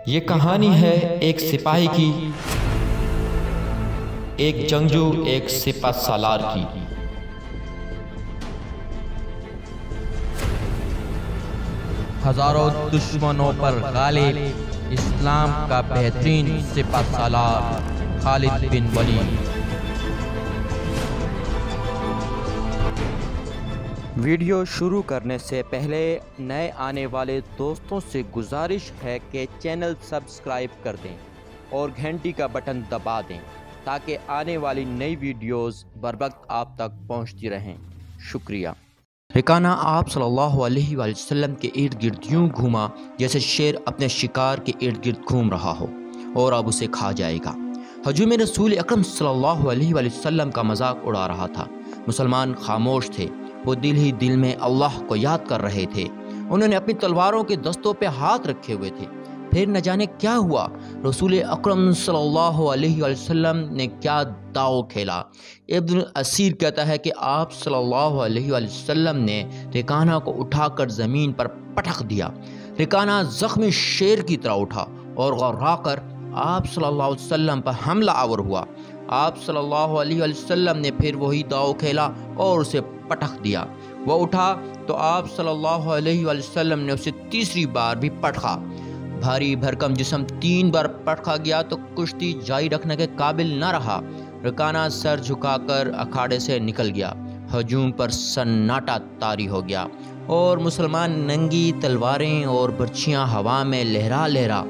یہ کہانی ہے ایک سپاہی کی، ایک جنگجو، ایک سپہ سالار کی۔ ہزاروں دشمنوں پر غالب اسلام کا بہترین سپہ سالار خالد بن ولید۔ ویڈیو شروع کرنے سے پہلے نئے آنے والے دوستوں سے گزارش ہے کہ چینل سبسکرائب کر دیں اور گھنٹی کا بٹن دبا دیں تاکہ آنے والی نئی ویڈیوز بر وقت آپ تک پہنچتی رہیں۔ شکریہ۔ رکانہ آپ صلی اللہ علیہ وآلہ وسلم کے ارد گرد یوں گھوما جیسے شیر اپنے شکار کے ارد گرد گھوم رہا ہو اور اب اسے کھا جائے گا۔ ہجوم رسول اکرم صلی اللہ علیہ وآلہ وسلم کا مذاق اڑا رہا تھا۔ مسلمان خاموش تھے، وہ دل ہی دل میں اللہ کو یاد کر رہے تھے۔ انہوں نے اپنی تلواروں کے دستوں پہ ہاتھ رکھے ہوئے تھے۔ پھر نہ جانے کیا ہوا، رسول اکرم صلی اللہ علیہ وآلہ وسلم نے کیا داؤ کھیلا۔ ابن اسیر کہتا ہے کہ آپ صلی اللہ علیہ وآلہ وسلم نے رکانہ کو اٹھا کر زمین پر پٹک دیا۔ رکانہ زخمی شیر کی طرح اٹھا اور غرا کر آپ صلی اللہ علیہ وسلم پر حملہ آور ہوا۔ آپ صلی اللہ علیہ وآلہ وسلم نے پھر وہی داؤ کھیلا اور اسے پٹک دیا۔ وہ اٹھا تو آپ صلی اللہ علیہ وآلہ وسلم نے اسے تیسری بار بھی پٹکا۔ بھاری بھرکم جسم 3 بار پٹکا گیا تو کشتی جاری رکھنے کے قابل نہ رہا۔ رکانہ سر جھکا کر اکھاڑے سے نکل گیا۔ ہجوم پر سناٹا طاری ہو گیا اور مسلمان ننگی تلواریں اور برچھیاں ہوا میں لہرا لہرا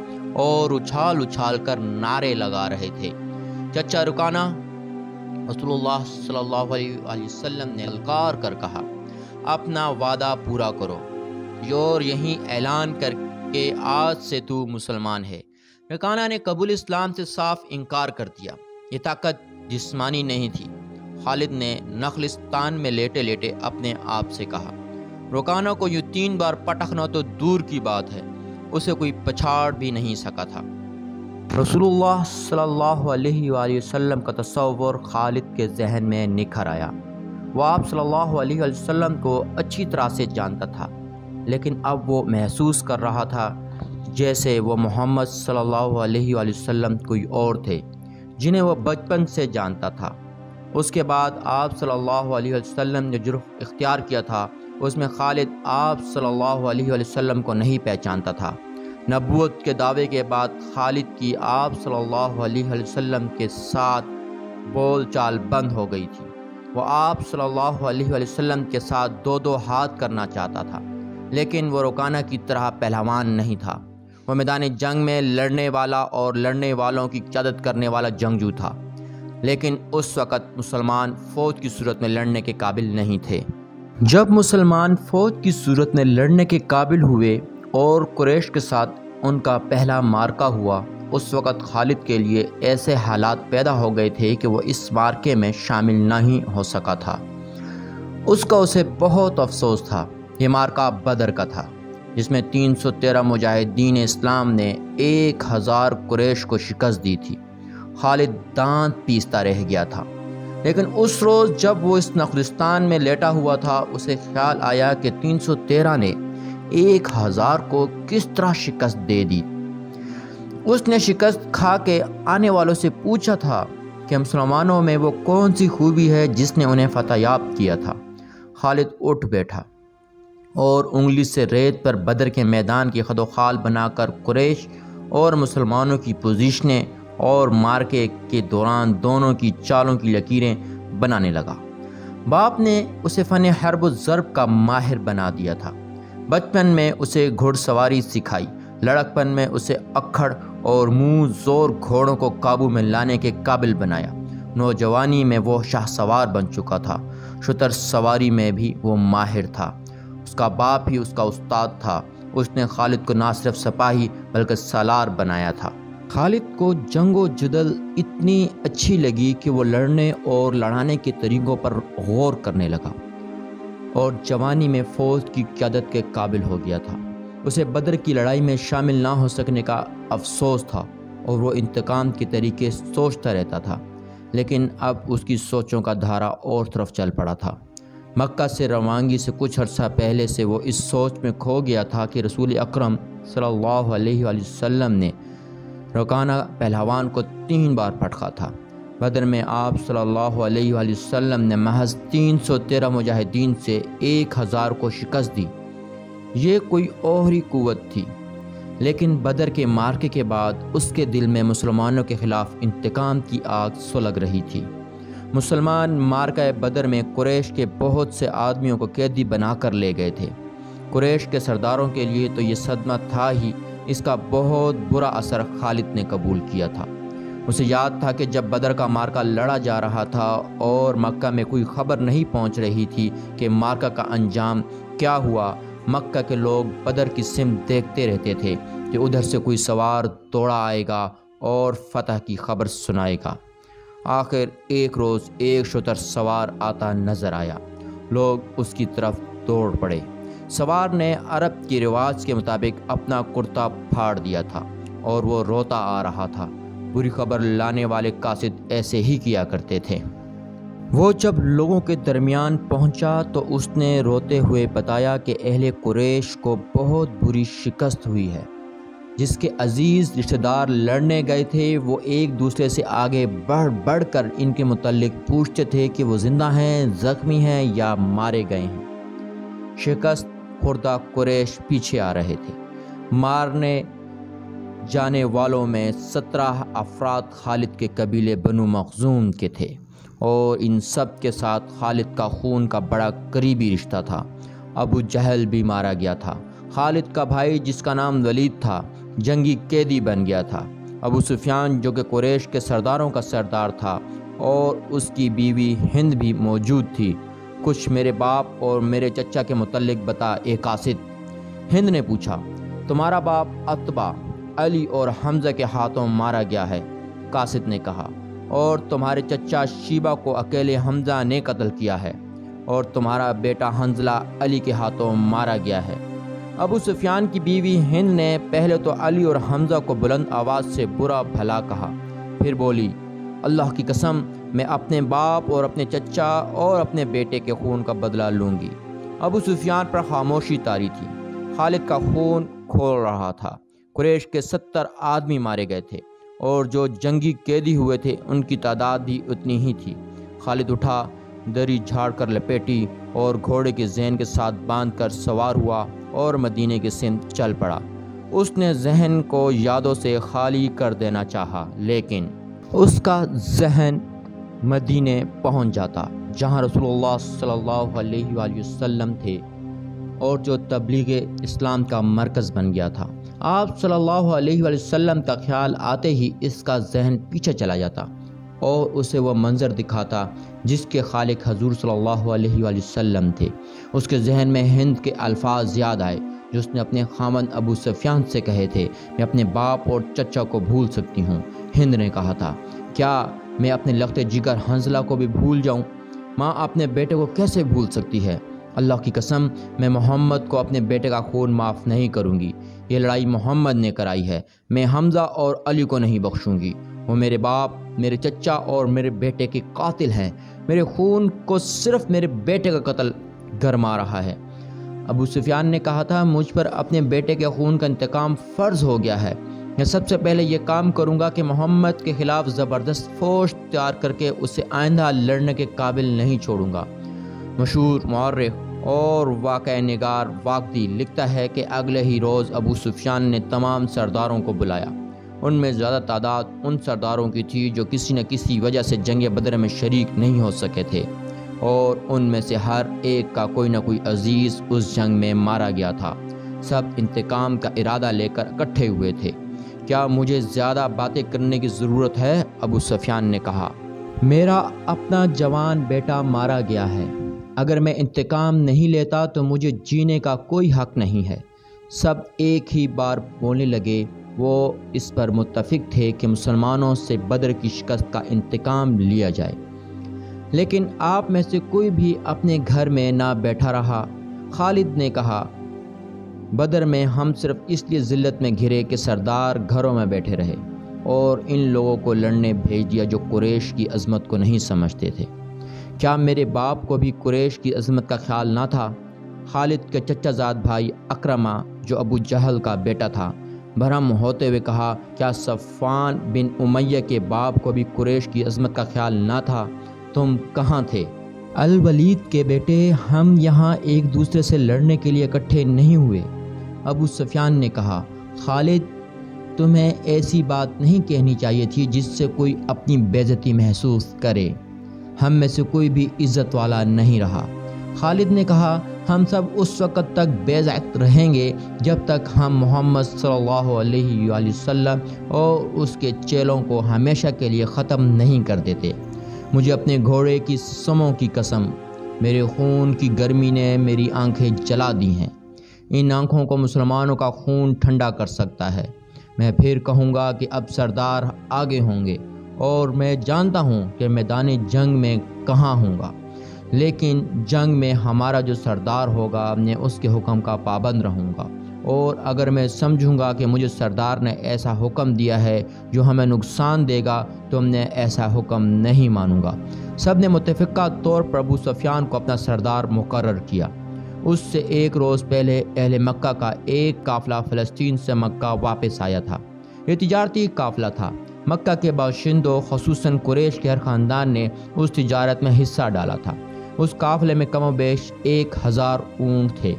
اور اچھال اچھال کر نعرے لگا رہے تھے۔ چچا رکانہ، رسول اللہ صلی اللہ علیہ وآلہ وسلم نے للکار کر کہا، اپنا وعدہ پورا کرو اور یہیں اعلان کر کہ آج سے تو مسلمان ہے۔ رکانہ نے قبول اسلام سے صاف انکار کر دیا۔ یہ طاقت جسمانی نہیں تھی۔ خالد نے نخلستان میں لیٹے لیٹے اپنے آپ سے کہا، رکانہ کو یوں 3 بار پٹکنا تو دور کی بات ہے، اسے کوئی پچھاڑ بھی نہیں سکا تھا۔ رسول اللہ صلی اللہ علیہ وآلہ وسلم کا تصور خالد کے ذہن میں نکھر آیا۔ وہ آپ صلی اللہ علیہ وآلہ وسلم کو اچھی طرح سے جانتا تھا، لیکن اب وہ محسوس کر رہا تھا جیسے وہ محمد صلی اللہ علیہ وآلہ وسلم کوئی اور تھے جنہیں وہ بچپن سے جانتا تھا۔ اس کے بعد آپ صلی اللہ علیہ وآلہ وسلم نے جرح اختیار کیا تھا، اس میں خالد آپ صلی اللہ علیہ وآلہ وسلم کو نہیں پہچانتا تھا۔ نبوت کے دعوے کے بعد خالد کی آپ صلی اللہ علیہ وآلہ وسلم کے ساتھ بول چال بند ہو گئی تھی۔ وہ آپ صلی اللہ علیہ وآلہ وسلم کے ساتھ 2 ہاتھ کرنا چاہتا تھا، لیکن وہ رکانہ کی طرح پہلوان نہیں تھا۔ وہ میدان جنگ میں لڑنے والا اور لڑنے والوں کی قیادت کرنے والا جنگجو تھا، لیکن اس وقت مسلمان فوج کی صورت میں لڑنے کے قابل نہیں تھے۔ جب مسلمان فوج کی صورت میں لڑنے کے قابل ہوئے اور قریش کے ساتھ ان کا پہلا معرکہ ہوا، اس وقت خالد کے لیے ایسے حالات پیدا ہو گئے تھے کہ وہ اس معرکے میں شامل نہیں ہو سکا تھا۔ اسے بہت افسوس تھا۔ یہ معرکہ بدر کا تھا، جس میں 313 مجاہدین اسلام نے 1000 قریش کو شکست دی تھی۔ خالد دانت پیستا رہ گیا تھا، لیکن اس روز جب وہ اس نخلستان میں لیٹا ہوا تھا، اسے خیال آیا کہ 313 نے 1000 کو کس طرح شکست دے دی۔ اس نے شکست کھا کے آنے والوں سے پوچھا تھا کہ مسلمانوں میں وہ کون سی خوبی ہے جس نے انہیں فتح یاب کیا تھا۔ خالد اٹھ بیٹھا اور انگلی سے ریت پر بدر کے میدان کی خد و خال بنا کر قریش اور مسلمانوں کی پوزیشنیں اور مارکے کے دوران دونوں کی چالوں کی لکیریں بنانے لگا۔ باپ نے اسے فن حرب و ضرب کا ماہر بنا دیا تھا۔ بچپن میں اسے گھڑ سواری سکھائی، لڑکپن میں اسے اکھڑ اور منہ زور گھوڑوں کو قابو میں لانے کے قابل بنایا۔ نوجوانی میں وہ شاہ سوار بن چکا تھا، شتر سواری میں بھی وہ ماہر تھا۔ اس کا باپ ہی اس کا استاد تھا۔ اس نے خالد کو نہ صرف سپاہی بلکہ سالار بنایا تھا۔ خالد کو جنگ و جدل اتنی اچھی لگی کہ وہ لڑنے اور لڑانے کے طریقوں پر غور کرنے لگا اور جوانی میں فوج کی قیادت کے قابل ہو گیا تھا۔ اسے بدر کی لڑائی میں شامل نہ ہو سکنے کا افسوس تھا اور وہ انتقام کے طریقے سوچتا رہتا تھا، لیکن اب اس کی سوچوں کا دھارا اور طرف چل پڑا تھا۔ مکہ سے روانگی سے کچھ عرصہ پہلے سے وہ اس سوچ میں کھو گیا تھا کہ رسول اکرم صلی اللہ علیہ وآلہ وسلم نے رکانہ پہلوان کو 3 بار پٹخا تھا۔ بدر میں آپ صلی اللہ علیہ وآلہ وسلم نے محض 313 مجاہدین سے 1000 کو شکست دی۔ یہ کوئی اور ہی قوت تھی، لیکن بدر کے مارکے کے بعد اس کے دل میں مسلمانوں کے خلاف انتقام کی آگ سلگ رہی تھی۔ مسلمان مارکہ بدر میں قریش کے بہت سے آدمیوں کو قیدی بنا کر لے گئے تھے۔ قریش کے سرداروں کے لیے تو یہ صدمہ تھا ہی، اس کا بہت برا اثر خالد نے قبول کیا تھا۔ اسے یاد تھا کہ جب بدر کا مارکہ لڑا جا رہا تھا اور مکہ میں کوئی خبر نہیں پہنچ رہی تھی کہ مارکہ کا انجام کیا ہوا، مکہ کے لوگ بدر کی سمت دیکھتے رہتے تھے کہ ادھر سے کوئی سوار دوڑا آئے گا اور فتح کی خبر سنائے گا۔ آخر ایک روز ایک شتر سوار آتا نظر آیا۔ لوگ اس کی طرف دوڑ پڑے۔ سوار نے عرب کے رواج کے مطابق اپنا کرتا پھاڑ دیا تھا اور وہ روتا آ رہا تھا۔ بری خبر لانے والے قاصد ایسے ہی کیا کرتے تھے۔ وہ جب لوگوں کے درمیان پہنچا تو اس نے روتے ہوئے بتایا کہ اہل قریش کو بہت بری شکست ہوئی ہے۔ جس کے عزیز رشتہ دار لڑنے گئے تھے وہ ایک دوسرے سے آگے بڑھ کر ان کے متعلق پوچھتے تھے کہ وہ زندہ ہیں، زخمی ہیں یا مارے گئے ہیں۔ شکست خوردہ قریش پیچھے آ رہے تھے۔ مارنے جانے والوں میں 17 افراد خالد کے قبیلے بنو مخزوم کے تھے، اور ان سب کے ساتھ خالد کا خون کا بڑا قریبی رشتہ تھا۔ ابو جہل بھی مارا گیا تھا۔ خالد کا بھائی جس کا نام ولید تھا جنگی قیدی بن گیا تھا۔ ابو سفیان جو کہ قریش کے سرداروں کا سردار تھا اور اس کی بیوی ہند بھی موجود تھی۔ کچھ میرے باپ اور میرے چچا کے متعلق بتا اے قاصد۔ ہند نے پوچھا، تمہارا باپ عتبہ علی اور حمزہ کے ہاتھوں مارا گیا ہے، قاصد نے کہا، اور تمہارے چچا شیبہ کو اکیلے حمزہ نے قتل کیا ہے، اور تمہارا بیٹا حنظلہ علی کے ہاتھوں مارا گیا ہے۔ ابو سفیان کی بیوی ہند نے پہلے تو علی اور حمزہ کو بلند آواز سے برا بھلا کہا، پھر بولی، اللہ کی قسم میں اپنے باپ اور اپنے چچا اور اپنے بیٹے کے خون کا بدلہ لوں گی۔ ابو سفیان پر خاموشی طاری تھی۔ خالد کا خون کھول رہا تھا۔ قریش کے 70 آدمی مارے گئے تھے، اور جو جنگی قیدی ہوئے تھے ان کی تعداد بھی اتنی ہی تھی۔ خالد اٹھا، دری جھاڑ کر لپیٹی اور گھوڑے کے ذہن کے ساتھ باندھ کر سوار ہوا اور مدینے کے سمت چل پڑا۔ اس نے ذہن کو یادوں سے خالی کر دینا چاہا، لیکن اس کا ذہن مدینے پہنچ جاتا جہاں رسول اللہ صلی اللہ علیہ وآلہ وسلم تھے اور جو تبلیغ اسلام کا مرکز بن گیا تھا۔ آپ صلی اللہ علیہ وآلہ وسلم کا خیال آتے ہی اس کا ذہن پیچھے چلا جاتا اور اسے وہ منظر دکھاتا جس کے خالق حضور صلی اللہ علیہ وآلہ وسلم تھے۔ اس کے ذہن میں ہند کے الفاظ یاد آئے جو اس نے اپنے خاوند ابو سفیان سے کہے تھے، میں اپنے باپ اور چچا کو بھول سکتی ہوں۔ ہند نے کہا تھا، کیا میں اپنے لخت جگر حنظلہ کو بھی بھول جاؤں؟ ماں اپنے بیٹے کو کیسے بھول سکتی ہے؟ اللہ کی قسم میں محمد کو اپنے بیٹے کا خون معاف نہیں کروں گی۔ یہ لڑائی محمد نے کرائی ہے، میں حمزہ اور علی کو نہیں بخشوں گی۔ وہ میرے باپ، میرے چچا اور میرے بیٹے کے قاتل ہیں۔ میرے خون کو صرف میرے بیٹے کا قتل گرما رہا ہے۔ ابو سفیان نے کہا تھا، مجھ پر اپنے بیٹے کے خون کا انتقام فرض ہو گیا ہے۔ میں سب سے پہلے یہ کام کروں گا کہ محمد کے خلاف زبردست فوج تیار کر کے اسے آئندہ لڑنے کے قابل نہیں چھوڑوں گا۔ مشہور مورخ اور واقعہ نگار واقدی لکھتا ہے کہ اگلے ہی روز ابو سفیان نے تمام سرداروں کو بلایا۔ ان میں زیادہ تعداد ان سرداروں کی تھی جو کسی نہ کسی وجہ سے جنگ بدر میں شریک نہیں ہو سکے تھے، اور ان میں سے ہر ایک کا کوئی نہ کوئی عزیز اس جنگ میں مارا گیا تھا۔ سب انتقام کا ارادہ لے کر اکٹھے ہوئے تھے۔ کیا مجھے زیادہ باتیں کرنے کی ضرورت ہے؟ ابو سفیان نے کہا، میرا اپنا جوان بیٹا مارا گیا ہے، اگر میں انتقام نہیں لیتا تو مجھے جینے کا کوئی حق نہیں ہے۔ سب ایک ہی بار بولنے لگے۔ وہ اس پر متفق تھے کہ مسلمانوں سے بدر کی شکست کا انتقام لیا جائے، لیکن آپ میں سے کوئی بھی اپنے گھر میں نہ بیٹھا رہا۔ خالد نے کہا، بدر میں ہم صرف اس لیے ذلت میں گھرے کہ سردار گھروں میں بیٹھے رہے اور ان لوگوں کو لڑنے بھیج دیا جو قریش کی عظمت کو نہیں سمجھتے تھے۔ کیا میرے باپ کو بھی قریش کی عظمت کا خیال نہ تھا؟ خالد کے چچا زاد بھائی اکرمہ جو ابو جہل کا بیٹا تھا برہم ہوتے ہوئے کہا، کیا صفوان بن امیہ کے باپ کو بھی قریش کی عظمت کا خیال نہ تھا؟ تم کہاں تھے؟ الولید کے بیٹے، ہم یہاں ایک دوسرے سے لڑنے کے لیے اکٹھے نہیں ہوئے۔ ابو سفیان نے کہا، خالد تمہیں ایسی بات نہیں کہنی چاہیے تھی جس سے کوئی اپنی بے عزتی محسوس کرے، ہم میں سے کوئی بھی عزت والا نہیں رہا۔ خالد نے کہا، ہم سب اس وقت تک بے عزت رہیں گے جب تک ہم محمد صلی اللہ علیہ وآلہ وسلم اور اس کے چیلوں کو ہمیشہ کے لیے ختم نہیں کر دیتے۔ مجھے اپنے گھوڑے کی سموں کی قسم، میرے خون کی گرمی نے میری آنکھیں جلا دی ہیں۔ ان آنکھوں کو مسلمانوں کا خون ٹھنڈا کر سکتا ہے۔ میں پھر کہوں گا کہ اب سردار آگے ہوں گے اور میں جانتا ہوں کہ میدان جنگ میں کہاں ہوں گا، لیکن جنگ میں ہمارا جو سردار ہوگا میں اس کے حکم کا پابند رہوں گا، اور اگر میں سمجھوں گا کہ مجھے سردار نے ایسا حکم دیا ہے جو ہمیں نقصان دے گا تو میں ایسا حکم نہیں مانوں گا۔ سب نے متفقہ طور پر ابو سفیان کو اپنا سردار مقرر کیا۔ اس سے ایک روز پہلے اہل مکہ کا ایک قافلہ فلسطین سے مکہ واپس آیا تھا۔ یہ تجارتی قافلہ تھا۔ مکہ کے باشندوں خصوصاً قریش کے ہر خاندان نے اس تجارت میں حصہ ڈالا تھا۔ اس قافلے میں کم و بیش 1000 اونٹ تھے،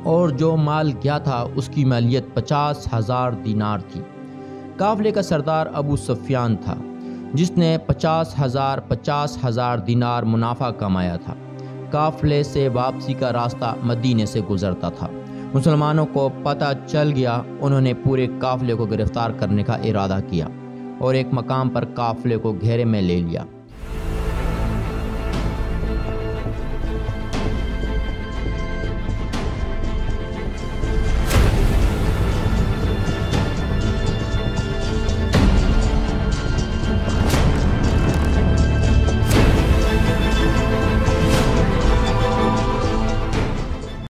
اور جو مال گیا تھا اس کی مالیت 50,000 دینار تھی۔ قافلے کا سردار ابو سفیان تھا، جس نے 50,000 دینار منافع کمایا تھا۔ قافلے سے واپسی کا راستہ مدینے سے گزرتا تھا۔ مسلمانوں کو پتہ چل گیا، انہوں نے پورے قافلے کو گرفتار کرنے کا ارادہ کیا اور ایک مقام پر قافلے کو گھیرے میں لے لیا۔